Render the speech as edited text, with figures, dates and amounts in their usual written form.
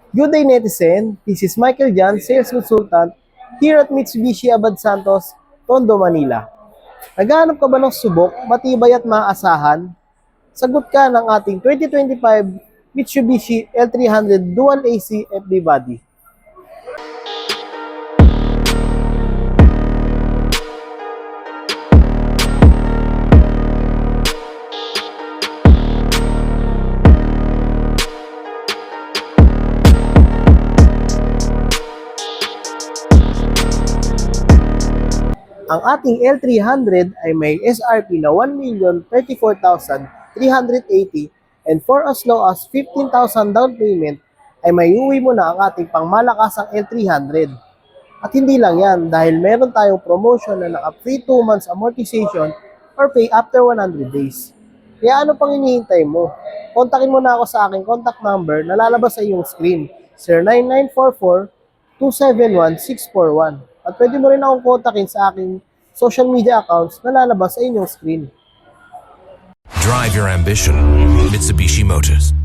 Good day, netizen. This is Michael Jan, Sales Consultant here at Mitsubishi Abad Santos, Tondo, Manila. Naghahanap ka ba ng subok, matibay at maaasahan? Sagot ka ng ating 2025 Mitsubishi L300 Dual AC FD Body. Ang ating L300 ay may SRP na 1,034,380 and for as low as 15,000 down payment ay may uwi mo na ang ating pangmalakasang L300. At hindi lang yan dahil meron tayong promotion na naka-free 2 months amortization or pay after 100 days. Kaya ano pang hinihintay mo? Kontakin mo na ako sa aking contact number na lalabas sa iyong screen, 09944-271-641. At pwede mo rin akong kontakin sa aking social media accounts na lalabas sa inyong screen. Drive your ambition. Mitsubishi Motors.